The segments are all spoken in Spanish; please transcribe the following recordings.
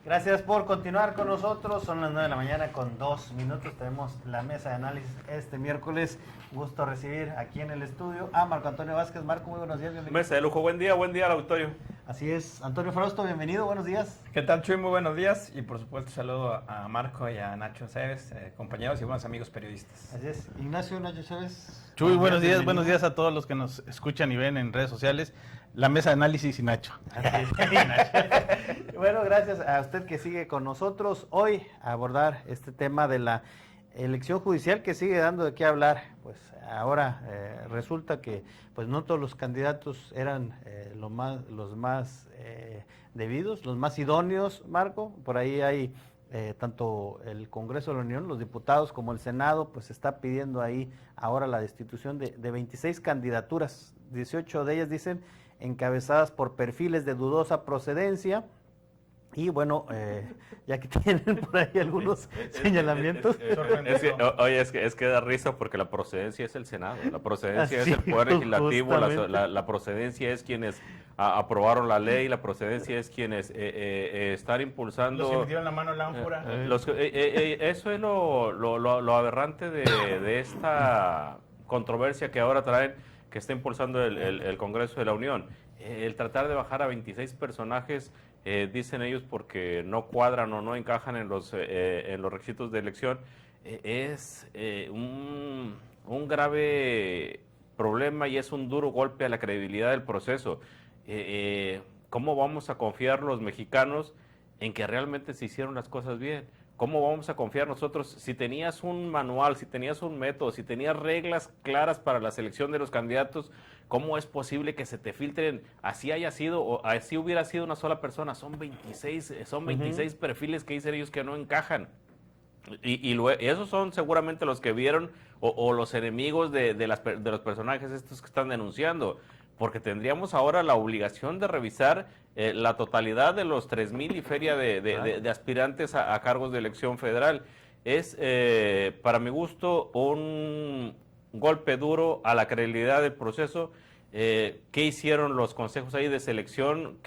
Gracias por continuar con nosotros. Son las 9 de la mañana con 2 minutos. Tenemos la mesa de análisis este miércoles. Gusto recibir aquí en el estudio a Marco Antonio Vázquez. Marco, muy buenos días. Bienvenido. Mesa de lujo, buen día al auditorio. Así es. Antonio Frausto, bienvenido, buenos días. ¿Qué tal, Chuy? Muy buenos días. Y por supuesto saludo a Marco y a Nacho Cebes, compañeros y buenos amigos periodistas. Así es. Ignacio Nacho Cebes. Chuy, buenos días a todos los que nos escuchan y ven en redes sociales. La mesa de análisis y Nacho. Bueno, gracias a usted que sigue con nosotros hoy a abordar este tema de la elección judicial que sigue dando de qué hablar. Pues ahora resulta que pues no todos los candidatos eran los más debidos, los más idóneos, Marco. Por ahí hay tanto el Congreso de la Unión, los diputados, como el Senado, pues está pidiendo ahí ahora la destitución de 26 candidaturas. 18 de ellas dicen encabezadas por perfiles de dudosa procedencia. Y bueno, ya que tienen por ahí algunos señalamientos. Es que da risa porque la procedencia es el Senado, la procedencia es el Poder Legislativo, la procedencia es quienes aprobaron la ley, la procedencia es quienes están impulsando. Los que metieron la mano en la ánfora. Eso es lo aberrante de esta controversia que ahora traen, que está impulsando el Congreso de la Unión. El tratar de bajar a 26 personajes, dicen ellos, porque no cuadran o no encajan en los requisitos de elección, es un grave problema y es un duro golpe a la credibilidad del proceso. ¿Cómo vamos a confiar los mexicanos en que realmente se hicieron las cosas bien? ¿Cómo vamos a confiar nosotros si tenías un manual, si tenías un método, si tenías reglas claras para la selección de los candidatos? ¿Cómo es posible que se te filtren, así haya sido o así hubiera sido una sola persona? Son 26 perfiles que dicen ellos que no encajan. Y esos son seguramente los que vieron o los enemigos de los personajes estos que están denunciando. Porque tendríamos ahora la obligación de revisar la totalidad de los 3,000 y feria de aspirantes a cargos de elección federal. Es, para mi gusto, un golpe duro a la credibilidad del proceso. ¿Qué hicieron los consejos ahí de selección?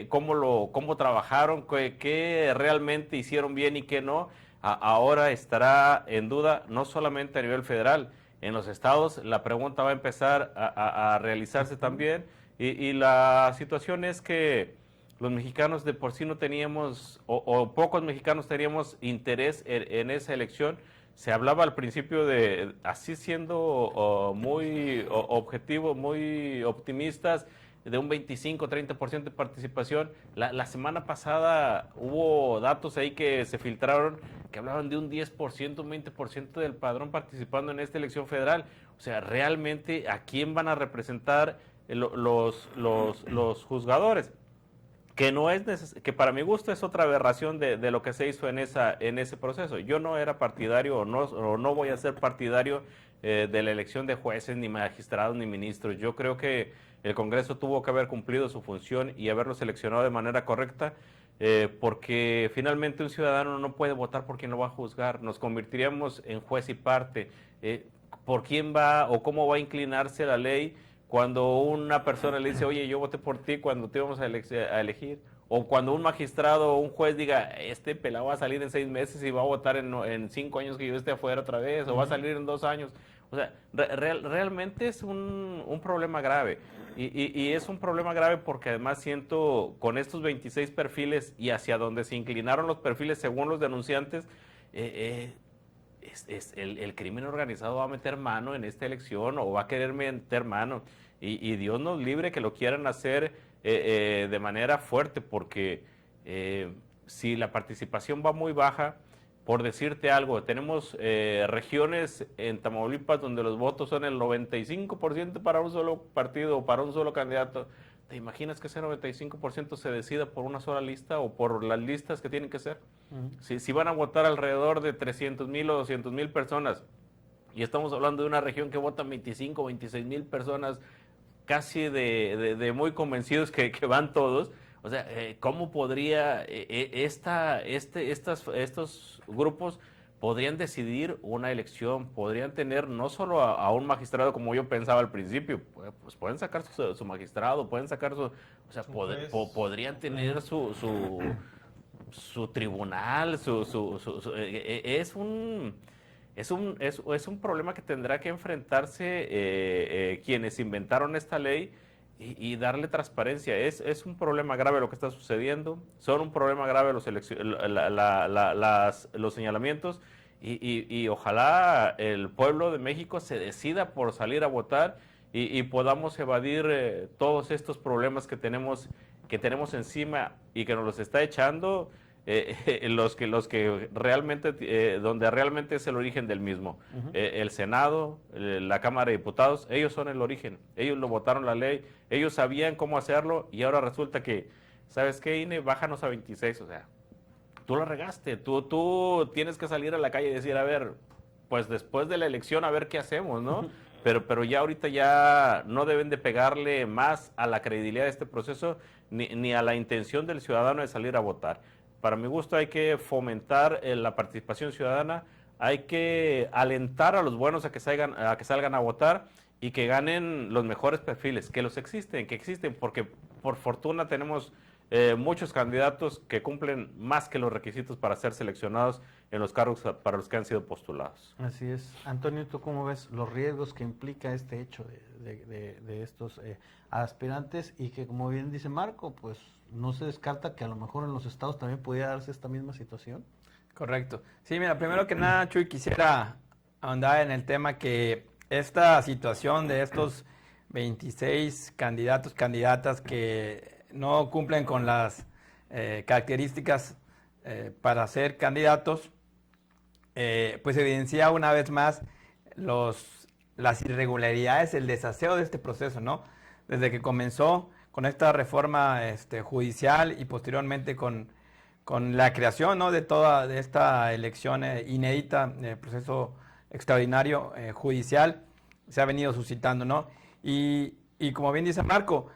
¿Cómo trabajaron? ¿Qué realmente hicieron bien y qué no? Ahora estará en duda, no solamente a nivel federal. En los estados la pregunta va a empezar a realizarse también y la situación es que los mexicanos de por sí no teníamos, o pocos mexicanos teníamos interés en esa elección. Se hablaba al principio de, así siendo muy objetivo, muy optimistas, de un 25-30% de participación. La semana pasada hubo datos ahí que se filtraron que hablaban de un 10%, un 20% del padrón participando en esta elección federal. O sea, realmente, ¿a quién van a representar los juzgadores? Que no es que para mi gusto es otra aberración de lo que se hizo en ese proceso. Yo no era partidario o no voy a ser partidario de la elección de jueces, ni magistrados, ni ministros. Yo creo que el Congreso tuvo que haber cumplido su función y haberlo seleccionado de manera correcta, porque finalmente un ciudadano no puede votar por quien lo va a juzgar. Nos convertiríamos en juez y parte. ¿Por quién va o cómo va a inclinarse la ley cuando una persona le dice, oye, yo voté por ti cuando te íbamos a elegir? O cuando un magistrado o un juez diga, este pelado va a salir en 6 meses y va a votar en 5 años que yo esté afuera otra vez, o va a salir en 2 años. O sea, realmente es un problema grave. Y es un problema grave porque además siento, con estos 26 perfiles y hacia donde se inclinaron los perfiles según los denunciantes, el crimen organizado va a meter mano en esta elección o va a querer meter mano. Y Dios nos libre que lo quieran hacer de manera fuerte, porque si la participación va muy baja, por decirte algo, tenemos regiones en Tamaulipas donde los votos son el 95% para un solo partido o para un solo candidato. ¿Te imaginas que ese 95% se decida por una sola lista o por las listas que tienen que ser? Si van a votar alrededor de 300,000 o 200,000 personas, y estamos hablando de una región que votan 25 o 26,000 personas, casi de muy convencidos que van todos. O sea, ¿cómo podría estos grupos podrían decidir una elección? Podrían tener no solo a un magistrado como yo pensaba al principio, pues pueden sacar su magistrado, pueden sacar su... O sea, podrían tener su tribunal, es un problema que tendrá que enfrentarse quienes inventaron esta ley y darle transparencia. Es un problema grave lo que está sucediendo, son un problema grave los señalamientos y ojalá el pueblo de México se decida por salir a votar y podamos evadir todos estos problemas que tenemos encima y que nos los está echando los que realmente, donde realmente es el origen del mismo. El Senado, la Cámara de Diputados, ellos son el origen, ellos lo votaron la ley, ellos sabían cómo hacerlo y ahora resulta que, ¿sabes qué, INE? Bájanos a 26, o sea, tú la regaste, tú tienes que salir a la calle y decir, a ver, pues después de la elección a ver qué hacemos, ¿no? Pero ya ahorita ya no deben de pegarle más a la credibilidad de este proceso ni a la intención del ciudadano de salir a votar. Para mi gusto hay que fomentar la participación ciudadana, hay que alentar a los buenos a que salgan a votar y que ganen los mejores perfiles, que existen, porque por fortuna tenemos muchos candidatos que cumplen más que los requisitos para ser seleccionados en los cargos para los que han sido postulados. Así es. Antonio, ¿tú cómo ves los riesgos que implica este hecho de estos aspirantes y que, como bien dice Marco, pues no se descarta que a lo mejor en los estados también pudiera darse esta misma situación? Correcto. Sí, mira, primero que nada, Chuy, quisiera ahondar en el tema que esta situación de estos 26 candidatos, candidatas que no cumplen con las características para ser candidatos, pues evidencia una vez más las irregularidades, el desaseo de este proceso, ¿no? Desde que comenzó con esta reforma judicial y posteriormente con la creación, ¿no?, de toda esta elección inédita, proceso extraordinario judicial, se ha venido suscitando, ¿no? Y como bien dice Marco,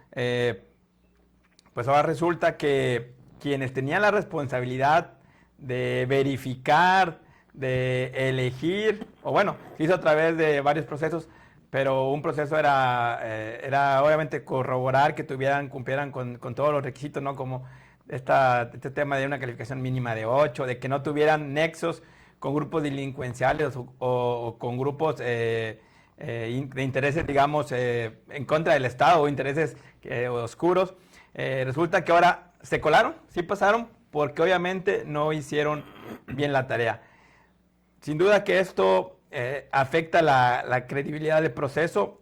pues ahora resulta que quienes tenían la responsabilidad de verificar, de elegir, o bueno, se hizo a través de varios procesos, pero un proceso era obviamente corroborar que cumplieran con todos los requisitos, ¿no? Como este tema de una calificación mínima de 8, de que no tuvieran nexos con grupos delincuenciales o con grupos de intereses, digamos, en contra del Estado o intereses oscuros. Resulta que ahora se colaron, sí pasaron, porque obviamente no hicieron bien la tarea. Sin duda que esto afecta la credibilidad del proceso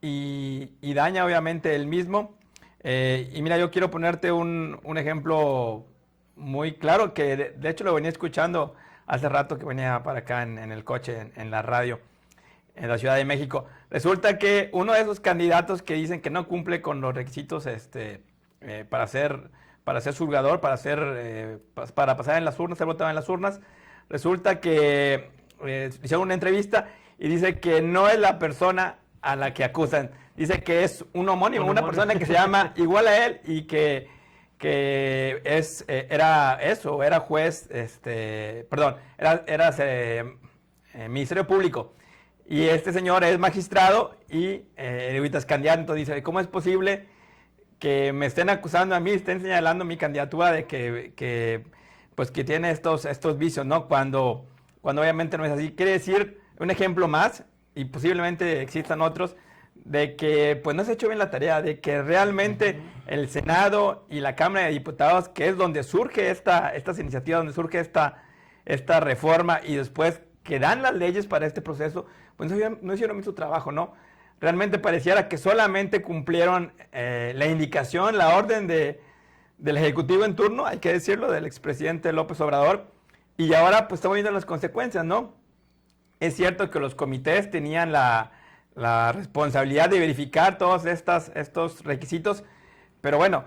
y daña obviamente el mismo. Y mira, yo quiero ponerte un ejemplo muy claro que de hecho lo venía escuchando hace rato que venía para acá en el coche, en la radio, en la Ciudad de México. Resulta que uno de esos candidatos que dicen que no cumple con los requisitos para ser juzgador, para pasar en las urnas, ser votado en las urnas, resulta que hicieron una entrevista y dice que no es la persona a la que acusan, dice que es un homónimo, una persona que se llama igual a él y que era juez, era Ministerio Público, y este señor es magistrado y ahorita es candidato. Dice, ¿cómo es posible que me estén acusando a mí, estén señalando mi candidatura de que tiene estos vicios, ¿no? Cuando obviamente no es así. Quiere decir, un ejemplo más, y posiblemente existan otros, de que pues no se ha hecho bien la tarea, de que realmente el Senado y la Cámara de Diputados, que es donde surge estas iniciativas, donde surge esta reforma y después que dan las leyes para este proceso, pues no hicieron bien su trabajo, ¿no? Realmente pareciera que solamente cumplieron la indicación, la orden del Ejecutivo en turno, hay que decirlo, del expresidente López Obrador, y ahora pues estamos viendo las consecuencias, ¿no? Es cierto que los comités tenían la responsabilidad de verificar todos estos requisitos, pero bueno,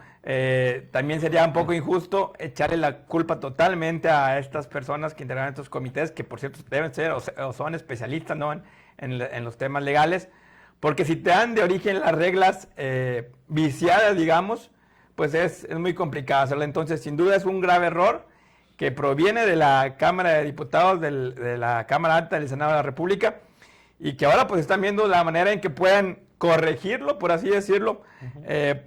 también sería un poco injusto echarle la culpa totalmente a estas personas que integran estos comités, que por cierto deben ser o son especialistas, ¿no?, en los temas legales, porque si te dan de origen las reglas viciadas, digamos, pues es muy complicado hacerlo. Entonces, sin duda es un grave error que proviene de la Cámara de Diputados, de la Cámara Alta del Senado de la República, y que ahora pues están viendo la manera en que puedan corregirlo, por así decirlo,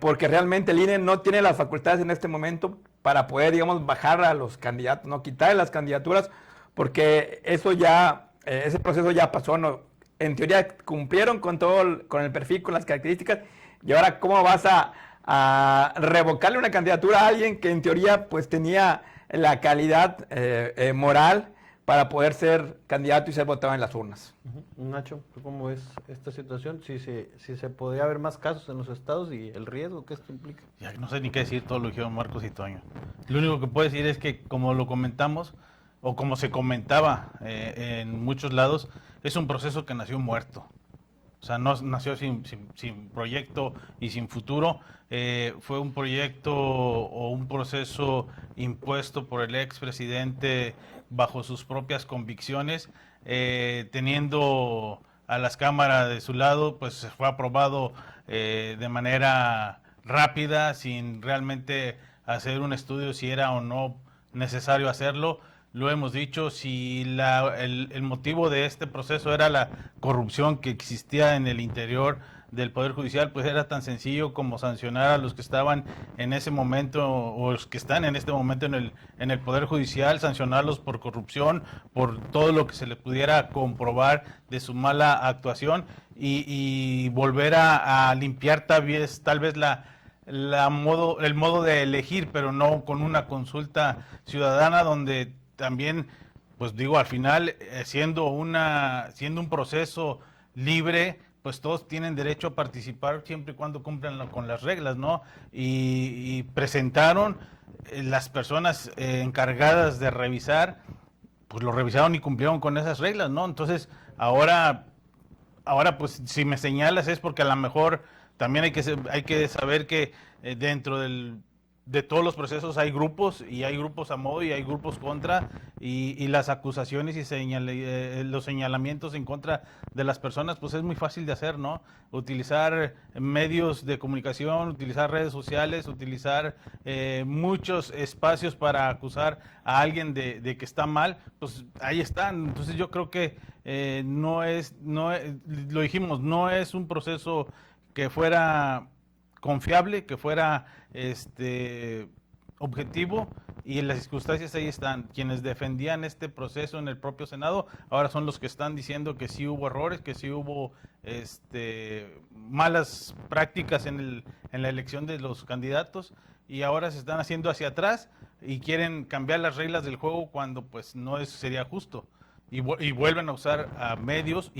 porque realmente el INE no tiene las facultades en este momento para poder, digamos, bajar a los candidatos, no quitar las candidaturas, porque eso ya, ese proceso ya pasó, ¿no? En teoría cumplieron con todo, con el perfil, con las características, y ahora ¿cómo vas a revocarle una candidatura a alguien que en teoría pues tenía la calidad moral para poder ser candidato y ser votado en las urnas? Nacho, ¿tú cómo ves esta situación? Si se podría haber más casos en los estados y el riesgo que esto implica. Ya no sé ni qué decir, todo lo dijeron Marcos y Toño. Lo único que puedo decir es que, como lo comentamos, o como se comentaba en muchos lados, es un proceso que nació muerto. O sea, no nació sin proyecto y sin futuro. Fue un proyecto o un proceso impuesto por el expresidente bajo sus propias convicciones, teniendo a las cámaras de su lado, pues fue aprobado de manera rápida, sin realmente hacer un estudio si era o no necesario hacerlo. Lo hemos dicho, si el motivo de este proceso era la corrupción que existía en el interior del Poder Judicial, pues era tan sencillo como sancionar a los que estaban en ese momento o los que están en este momento en el Poder Judicial, sancionarlos por corrupción, por todo lo que se le pudiera comprobar de su mala actuación y volver a limpiar tal vez el modo de elegir, pero no con una consulta ciudadana donde también, pues digo, al final, siendo un proceso libre, pues todos tienen derecho a participar siempre y cuando cumplan con las reglas, ¿no? Y presentaron las personas encargadas de revisar, pues lo revisaron y cumplieron con esas reglas, ¿no? Entonces, ahora pues si me señalas es porque a lo mejor también hay que saber que dentro de todos los procesos hay grupos, y hay grupos a modo y hay grupos contra, y las acusaciones y los señalamientos en contra de las personas, pues es muy fácil de hacer, ¿no? Utilizar medios de comunicación, utilizar redes sociales, utilizar muchos espacios para acusar a alguien de que está mal, pues ahí están. Entonces yo creo que lo dijimos, no es un proceso que fuera confiable, que fuera objetivo, y las circunstancias ahí están. Quienes defendían este proceso en el propio Senado ahora son los que están diciendo que sí hubo errores, que sí hubo malas prácticas en la elección de los candidatos, y ahora se están haciendo hacia atrás y quieren cambiar las reglas del juego cuando pues no sería justo, y vuelven a usar a medios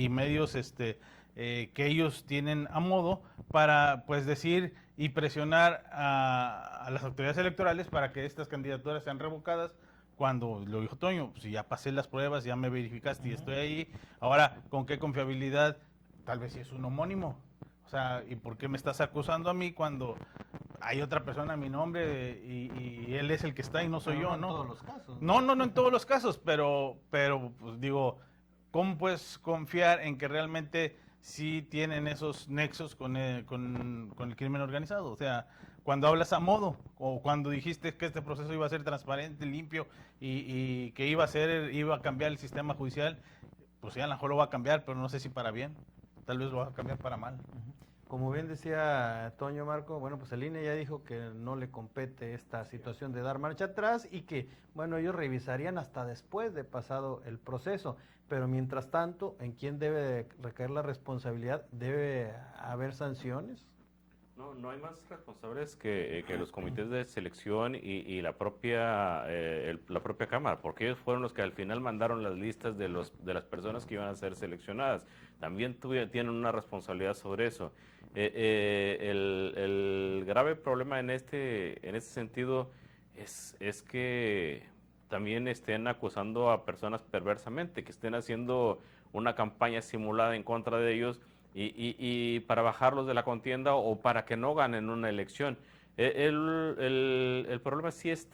que ellos tienen a modo para pues decir y presionar a las autoridades electorales para que estas candidaturas sean revocadas, cuando lo dijo Toño, si ya pasé las pruebas, ya me verificaste y estoy ahí, ahora ¿con qué confiabilidad? Tal vez si es un homónimo. O sea, ¿y por qué me estás acusando a mí cuando hay otra persona a mi nombre y él es el que está y no soy yo, ¿no? En todos los casos. No en todos los casos, pero pues digo, ¿cómo puedes confiar en que realmente sí tienen esos nexos con el crimen organizado? O sea, cuando hablas a modo, o cuando dijiste que este proceso iba a ser transparente, limpio, y que iba a cambiar el sistema judicial, pues sí, a lo mejor lo va a cambiar, pero no sé si para bien, tal vez lo va a cambiar para mal. Como bien decía Toño, Marco, bueno, pues el INE ya dijo que no le compete esta situación de dar marcha atrás, y que, bueno, ellos revisarían hasta después de pasado el proceso. Pero mientras tanto, ¿en quién debe recaer la responsabilidad? ¿Debe haber sanciones? No hay más responsables que los comités de selección y la propia Cámara, porque ellos fueron los que al final mandaron las listas de las personas que iban a ser seleccionadas. También tienen una responsabilidad sobre eso. El grave problema en este sentido es que también estén acusando a personas perversamente, que estén haciendo una campaña simulada en contra de ellos y para bajarlos de la contienda o para que no ganen una elección. El problema sí es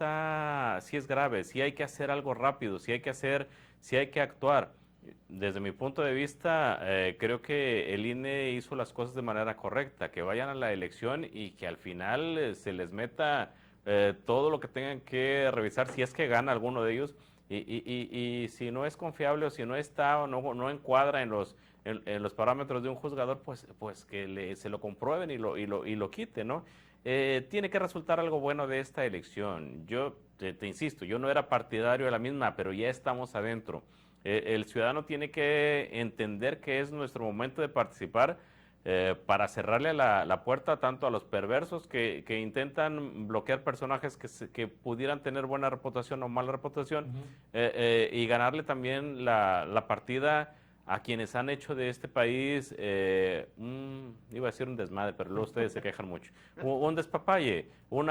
grave, sí hay que hacer algo rápido, sí hay que actuar. Desde mi punto de vista, creo que el INE hizo las cosas de manera correcta, que vayan a la elección y que al final se les meta todo lo que tengan que revisar, si es que gana alguno de ellos, y si no es confiable o si no está o no encuadra en en los parámetros de un juzgador, pues que se lo comprueben y lo quiten, ¿no? Tiene que resultar algo bueno de esta elección. Yo te insisto, yo no era partidario de la misma, pero ya estamos adentro. El ciudadano tiene que entender que es nuestro momento de participar para cerrarle la puerta tanto a los perversos que intentan bloquear personajes que pudieran tener buena reputación o mala reputación, y ganarle también la partida a quienes han hecho de este país, iba a decir un desmadre, pero luego ustedes se quejan mucho, un despapalle, un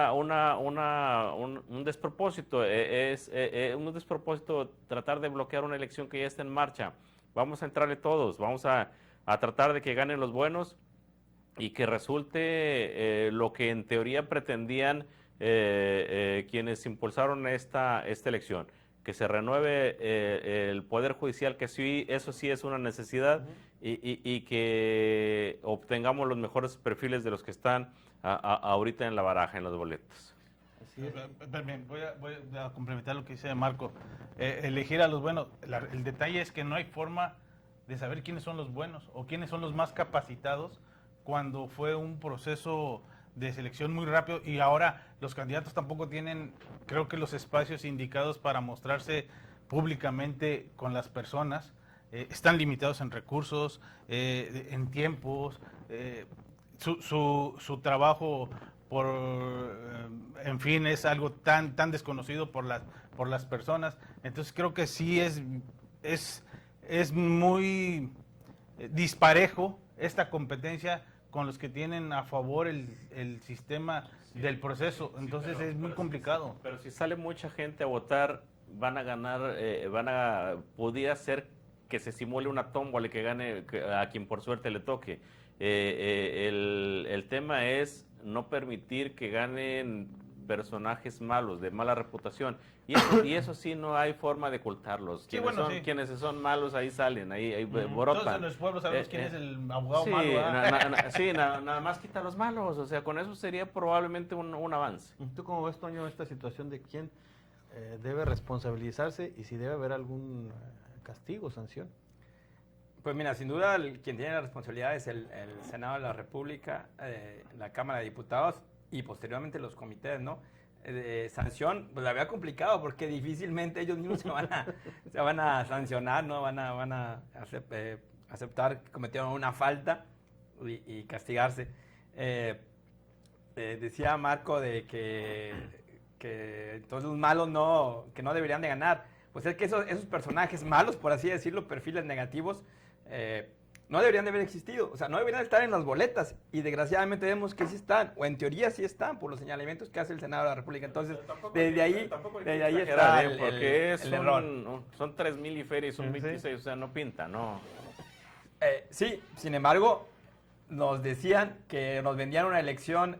despropósito, un despropósito tratar de bloquear una elección que ya está en marcha. Vamos a entrarle todos, vamos a tratar de que ganen los buenos y que resulte lo que en teoría pretendían quienes impulsaron esta elección, que se renueve el Poder Judicial, que sí, eso sí es una necesidad, y que obtengamos los mejores perfiles de los que están ahorita en la baraja, en los boletos. Voy a complementar lo que dice Marco. Elegir a los buenos. El detalle es que no hay forma de saber quiénes son los buenos o quiénes son los más capacitados cuando fue un proceso de selección muy rápido, y ahora los candidatos tampoco tienen, creo que, los espacios indicados para mostrarse públicamente con las personas. Están limitados en recursos, en tiempos, su trabajo en fin, es algo tan desconocido por las personas. Entonces creo que sí es muy disparejo esta competencia con los que tienen a favor el sistema del proceso. Entonces es muy complicado. Pero si sale mucha gente a votar, van a ganar, podría ser que se simule una tómbola y que gane a quien por suerte le toque. El tema es no permitir que ganen personajes malos, de mala reputación, y eso sí no hay forma de ocultarlos. Sí, quienes son malos ahí salen, ahí brotan. Todos en los pueblos sabemos quién es el abogado malo. Nada más quita los malos, o sea, con eso sería probablemente un avance. ¿Tú cómo ves, Toño, esta situación de quién debe responsabilizarse y si debe haber algún castigo, sanción? Pues mira, sin duda quien tiene la responsabilidad es el Senado de la República, la Cámara de Diputados y posteriormente los comités, ¿no? Sanción, pues la veo complicado porque difícilmente ellos mismos se van a sancionar, ¿no? Van a aceptar que cometieron una falta y castigarse. Decía Marco de que entonces los malos que no deberían de ganar. Pues es que esos personajes malos, por así decirlo, perfiles negativos, no deberían de haber existido, o sea, no deberían estar en las boletas, y desgraciadamente vemos que sí están, o en teoría sí están, por los señalamientos que hace el Senado de la República. Entonces, desde ahí está el error. Son 3,000 y feria y son 26, o sea, no pinta, ¿no? Sí, sin embargo, nos decían que nos vendían una elección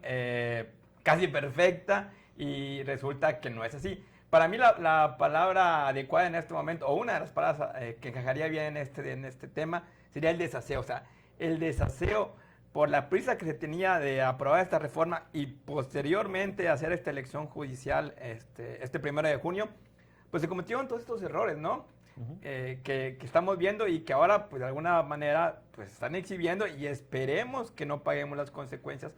casi perfecta, y resulta que no es así. Para mí la palabra adecuada en este momento, o una de las palabras que encajaría bien en este tema, sería el desaseo. O sea, el desaseo por la prisa que se tenía de aprobar esta reforma y posteriormente hacer esta elección judicial este 1 de junio, pues se cometieron todos estos errores, ¿no? Que estamos viendo y que ahora, pues de alguna manera, pues están exhibiendo, y esperemos que no paguemos las consecuencias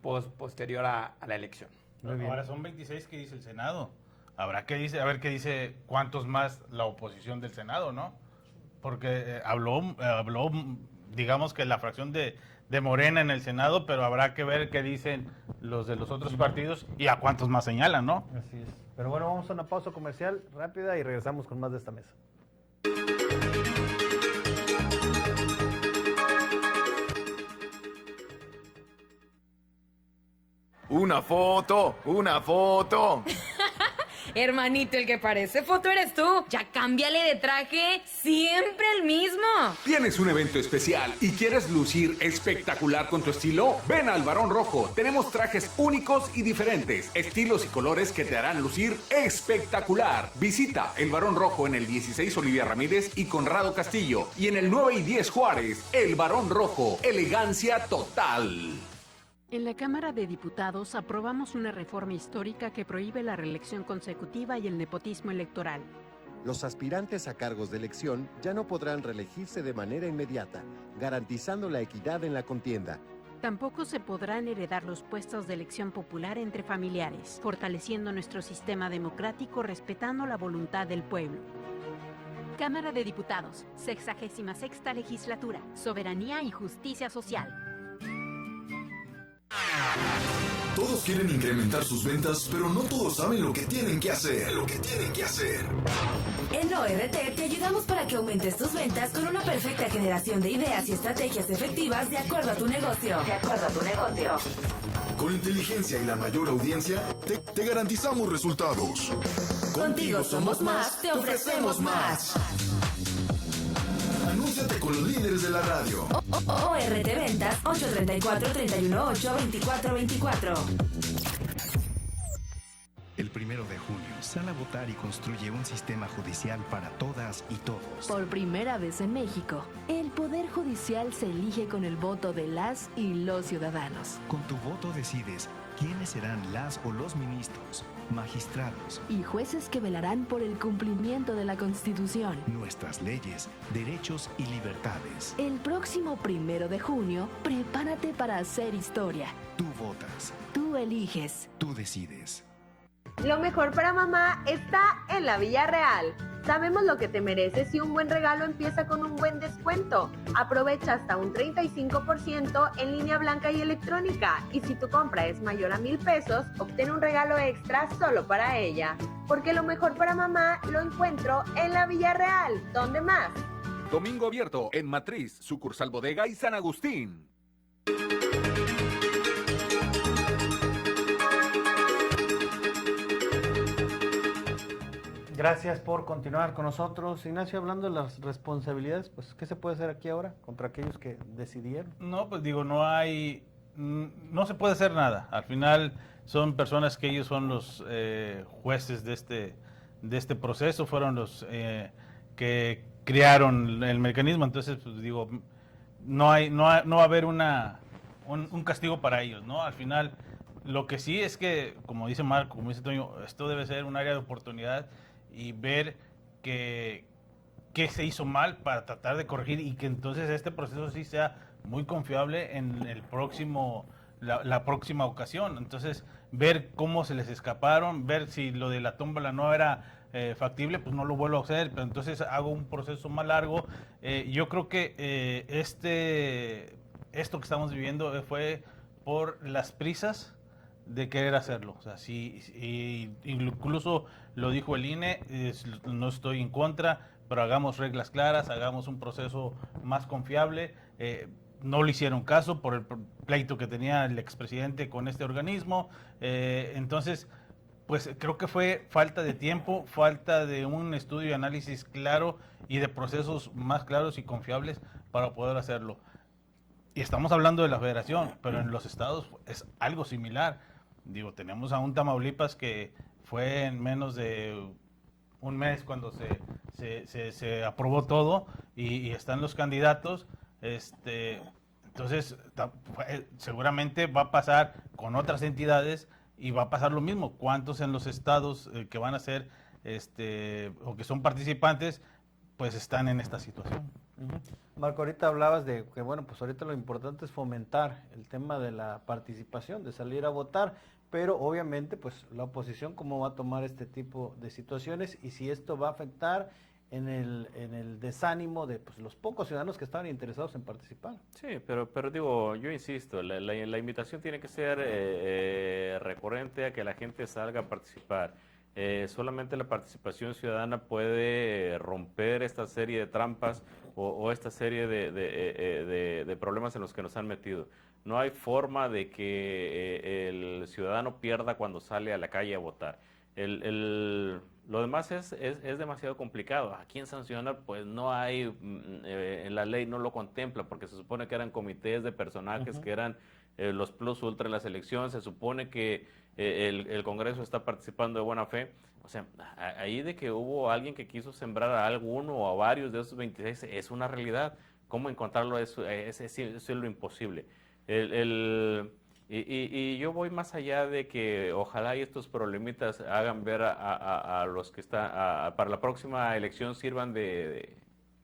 posterior a la elección. Ahora son 26 que dice el Senado. Habrá que a ver qué dice cuántos más la oposición del Senado, ¿no? Porque habló, digamos que la fracción de Morena en el Senado, pero habrá que ver qué dicen los de los otros partidos y a cuántos más señalan, ¿no? Así es. Pero bueno, vamos a una pausa comercial rápida y regresamos con más de esta mesa. Una foto, una foto. Hermanito, el que parece foto eres tú. Ya cámbiale de traje, siempre el mismo. ¿Tienes un evento especial y quieres lucir espectacular con tu estilo? Ven al Barón Rojo. Tenemos trajes únicos y diferentes, estilos y colores que te harán lucir espectacular. Visita el Barón Rojo en el 16 Olivia Ramírez y Conrado Castillo, y en el 9 y 10 Juárez. El Barón Rojo, elegancia total. En la Cámara de Diputados aprobamos una reforma histórica que prohíbe la reelección consecutiva y el nepotismo electoral. Los aspirantes a cargos de elección ya no podrán reelegirse de manera inmediata, garantizando la equidad en la contienda. Tampoco se podrán heredar los puestos de elección popular entre familiares, fortaleciendo nuestro sistema democrático respetando la voluntad del pueblo. Cámara de Diputados, 66ª Legislatura, Soberanía y Justicia Social. Todos quieren incrementar sus ventas, pero no todos saben lo que tienen que hacer. En ORT te ayudamos para que aumentes tus ventas con una perfecta generación de ideas y estrategias efectivas de acuerdo a tu negocio. Con inteligencia y la mayor audiencia, te garantizamos resultados. Contigo somos más, te ofrecemos más. Anúnciate con los líderes de la radio. ORT Ventas 834-318-2424. El 1 de junio, sal a votar y construye un sistema judicial para todas y todos. Por primera vez en México, el Poder Judicial se elige con el voto de las y los ciudadanos. Con tu voto decides quiénes serán las o los ministros, magistrados y jueces que velarán por el cumplimiento de la Constitución, nuestras leyes, derechos y libertades. El próximo 1 de junio, prepárate para hacer historia. Tú votas. Tú eliges. Tú decides. Lo mejor para mamá está en la Villarreal. Sabemos lo que te mereces y un buen regalo empieza con un buen descuento. Aprovecha hasta un 35% en línea blanca y electrónica. Y si tu compra es mayor a 1,000 pesos, obtén un regalo extra solo para ella. Porque lo mejor para mamá lo encuentro en la Villarreal. ¿Dónde más? Domingo abierto en Matriz, sucursal Bodega y San Agustín. Gracias por continuar con nosotros. Ignacio, hablando de las responsabilidades, pues, ¿qué se puede hacer aquí ahora contra aquellos que decidieron? No, pues digo, no se puede hacer nada. Al final son personas que ellos son los jueces de este proceso, fueron los que crearon el mecanismo. Entonces, pues digo, no va a haber un castigo para ellos, ¿no? Al final, lo que sí es que, como dice Marco, como dice Toño, esto debe ser un área de oportunidad y ver qué se hizo mal para tratar de corregir y que entonces este proceso sí sea muy confiable en la próxima ocasión. Entonces, ver cómo se les escaparon, ver si lo de la tómbola no era factible, pues no lo vuelvo a hacer, pero entonces hago un proceso más largo. Yo creo que esto que estamos viviendo fue por las prisas de querer hacerlo. O sea, incluso lo dijo el INE, no estoy en contra, pero hagamos reglas claras, hagamos un proceso más confiable. No le hicieron caso por el pleito que tenía el expresidente con este organismo. Entonces, pues creo que fue falta de tiempo, falta de un estudio y análisis claro y de procesos más claros y confiables para poder hacerlo. Y estamos hablando de la federación, pero en los estados es algo similar. Digo, tenemos a un Tamaulipas que fue en menos de un mes cuando se aprobó todo y están los candidatos. Entonces, seguramente va a pasar con otras entidades y va a pasar lo mismo. ¿Cuántos en los estados que van a ser o que son participantes, pues están en esta situación? Marco, ahorita hablabas de que, bueno, pues ahorita lo importante es fomentar el tema de la participación, de salir a votar, pero obviamente, pues la oposición cómo va a tomar este tipo de situaciones y si esto va a afectar en el desánimo de pues, los pocos ciudadanos que estaban interesados en participar. Sí, pero digo, yo insisto, la invitación tiene que ser recurrente a que la gente salga a participar. Solamente la participación ciudadana puede romper esta serie de trampas o esta serie de problemas en los que nos han metido. No hay forma de que el ciudadano pierda cuando sale a la calle a votar. Lo demás es demasiado complicado. Aquí en San Ciudadano pues no hay, en la ley no lo contempla porque se supone que eran comités de personajes que eran los plus ultra en la selección. Se supone que el Congreso está participando de buena fe. O sea, ahí de que hubo alguien que quiso sembrar a alguno o a varios de esos 26 es una realidad. ¿Cómo encontrarlo? Es lo imposible. Y yo voy más allá de que ojalá y estos problemitas hagan ver a los que están, para la próxima elección sirvan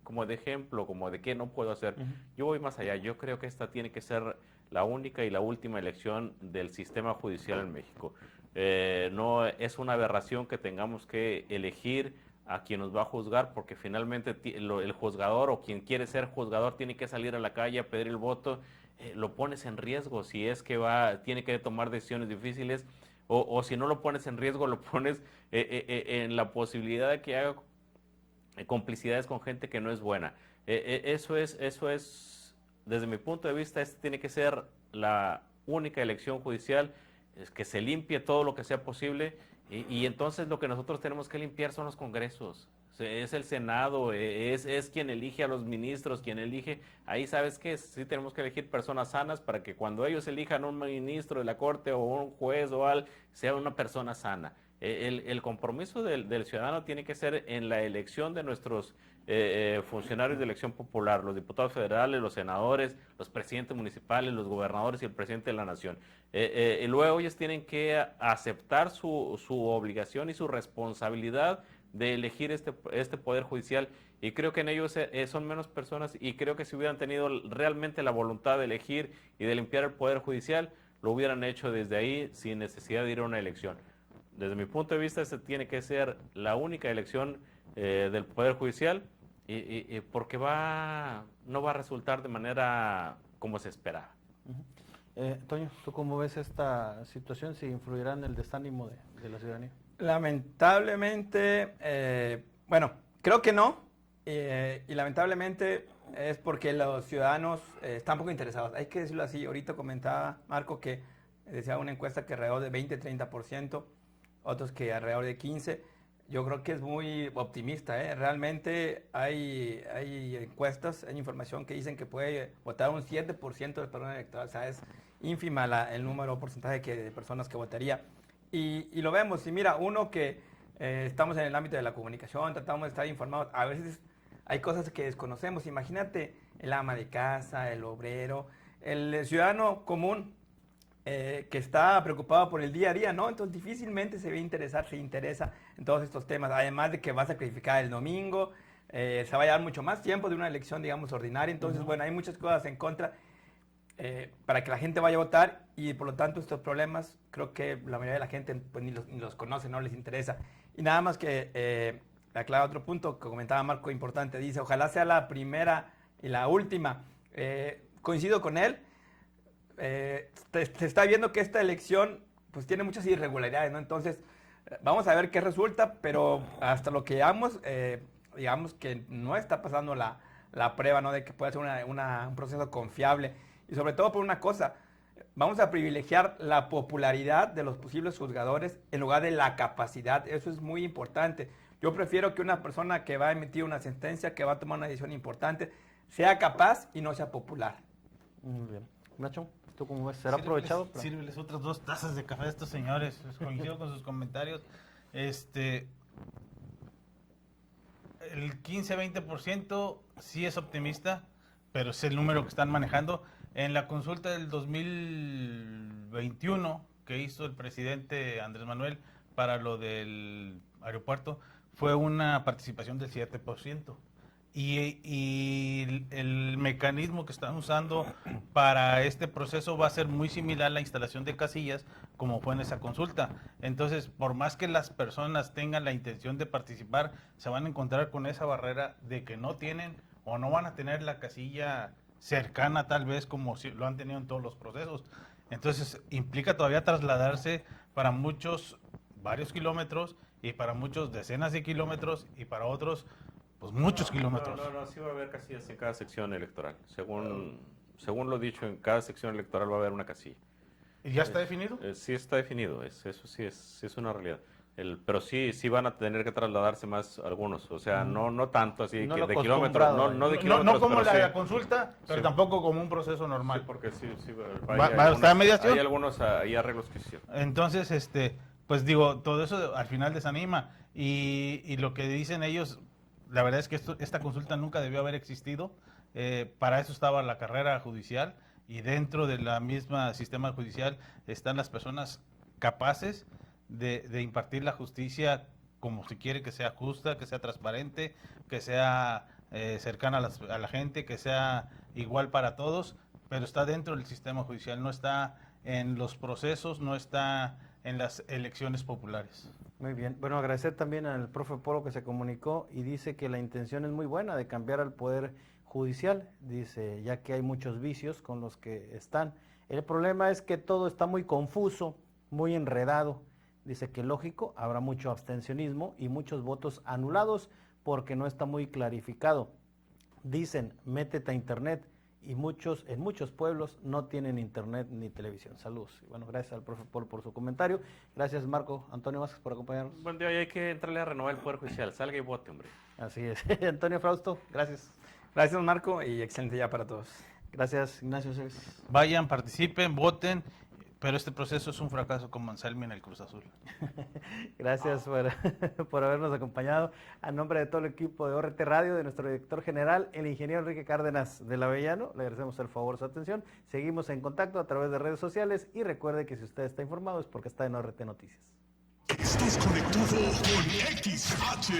como de ejemplo, como de qué no puedo hacer. Yo voy más allá. Yo creo que esta tiene que ser la única y la última elección del sistema judicial en México. No es una aberración que tengamos que elegir a quien nos va a juzgar, porque finalmente el juzgador o quien quiere ser juzgador tiene que salir a la calle a pedir el voto. Lo pones en riesgo si es que tiene que tomar decisiones difíciles, o si no lo pones en riesgo, lo pones en la posibilidad de que haga complicidades con gente que no es buena. Eso es, desde mi punto de vista, tiene que ser la única elección judicial, es que se limpie todo lo que sea posible, y entonces lo que nosotros tenemos que limpiar son los congresos. Es el Senado, es quien elige a los ministros, quien elige. Ahí, ¿sabes qué? Sí tenemos que elegir personas sanas para que cuando ellos elijan un ministro de la Corte o un juez o algo, sea una persona sana. El compromiso del ciudadano tiene que ser en la elección de nuestros funcionarios de elección popular, los diputados federales, los senadores, los presidentes municipales, los gobernadores y el presidente de la nación. Y luego ellos tienen que aceptar su obligación y su responsabilidad de elegir este poder judicial, y creo que en ellos son menos personas, y creo que si hubieran tenido realmente la voluntad de elegir y de limpiar el poder judicial, lo hubieran hecho desde ahí sin necesidad de ir a una elección. Desde mi punto de vista, esta tiene que ser la única elección del poder judicial, y porque no va a resultar de manera como se esperaba. Toño, ¿tú cómo ves esta situación? ¿Si influirá en el desánimo de la ciudadanía? Lamentablemente, bueno, creo que no, y lamentablemente es porque los ciudadanos están poco interesados. Hay que decirlo así. Ahorita comentaba Marco que decía una encuesta que alrededor de 20-30%, otros que alrededor de 15%. Yo creo que es muy optimista, ¿eh? Realmente hay encuestas, hay información que dicen que puede votar un 7% del padrón electoral. O sea, es ínfima el número, porcentaje de personas que votaría. Y lo vemos, y mira, uno que estamos en el ámbito de la comunicación, tratamos de estar informados, a veces hay cosas que desconocemos. Imagínate el ama de casa, el obrero, el ciudadano común que está preocupado por el día a día, ¿no? Entonces difícilmente se interesa en todos estos temas, además de que va a sacrificar el domingo, se va a llevar mucho más tiempo de una elección, digamos, ordinaria. Entonces, bueno, hay muchas cosas en contra para que la gente vaya a votar, y por lo tanto estos problemas creo que la mayoría de la gente pues, ni los conoce, no les interesa. Y nada más que aclarar otro punto que comentaba Marco, importante, dice, ojalá sea la primera y la última. Coincido con él, se está viendo que esta elección pues tiene muchas irregularidades, ¿no? Entonces vamos a ver qué resulta, pero hasta lo que digamos que no está pasando la prueba, ¿no? De que pueda ser un proceso confiable. Y sobre todo por una cosa, vamos a privilegiar la popularidad de los posibles juzgadores en lugar de la capacidad. Eso es muy importante. Yo prefiero que una persona que va a emitir una sentencia, que va a tomar una decisión importante, sea capaz y no sea popular. Muy bien. Nacho, ¿tú cómo ves? ¿Será aprovechado? Sírveles otras 2 tazas de café a estos señores. Coincido con sus comentarios. El 15-20% sí es optimista, pero es el número que están manejando. En la consulta del 2021 que hizo el presidente Andrés Manuel para lo del aeropuerto, fue una participación del 7%. Y el mecanismo que están usando para este proceso va a ser muy similar a la instalación de casillas como fue en esa consulta. Entonces, por más que las personas tengan la intención de participar, se van a encontrar con esa barrera de que no tienen o no van a tener la casilla cercana tal vez como lo han tenido en todos los procesos. Entonces implica todavía trasladarse para muchos varios kilómetros, y para muchos decenas de kilómetros, y para otros pues muchos kilómetros. No, sí va a haber casillas en cada sección electoral. Según lo dicho, en cada sección electoral va a haber una casilla. ¿Y ya está definido? Sí está definido, eso sí es una realidad. Pero sí van a tener que trasladarse más algunos, o sea, no tanto así, No que lo de kilómetros, no de kilómetros. No como pero la sí. consulta, pero Sí. tampoco como un proceso normal. Sí, porque sí ¿Va a estar en mediación? Hay algunos arreglos que hicieron. Entonces, pues digo, todo eso al final desanima, y lo que dicen ellos, la verdad es que esta consulta nunca debió haber existido. Para eso estaba la carrera judicial, y dentro de la misma sistema judicial están las personas capaces de impartir la justicia como se quiere, que sea justa, que sea transparente, que sea cercana a la gente, que sea igual para todos, pero está dentro del sistema judicial, no está en los procesos, no está en las elecciones populares. Muy bien. Bueno, agradecer también al profe Polo que se comunicó y dice que la intención es muy buena de cambiar al Poder Judicial, dice, ya que hay muchos vicios con los que están. El problema es que todo está muy confuso, muy enredado. Dice que lógico, habrá mucho abstencionismo y muchos votos anulados porque no está muy clarificado. Dicen, métete a internet y en muchos pueblos no tienen internet ni televisión. Saludos. Bueno, gracias al profe Paul por su comentario. Gracias, Marco Antonio Vázquez, por acompañarnos. Buen día, hoy hay que entrarle a renovar el Poder Judicial. Salga y vote, hombre. Así es. Antonio Frausto, gracias. Gracias, Marco, y excelente día para todos. Gracias, Ignacio Cés. Vayan, participen, voten, pero este proceso es un fracaso como Anselmi en el Cruz Azul. Gracias por habernos acompañado. A nombre de todo el equipo de ORT Radio, de nuestro director general, el ingeniero Enrique Cárdenas del Avellano, le agradecemos el favor de su atención. Seguimos en contacto a través de redes sociales y recuerde que si usted está informado es porque está en ORT Noticias. Estás conectado con XH.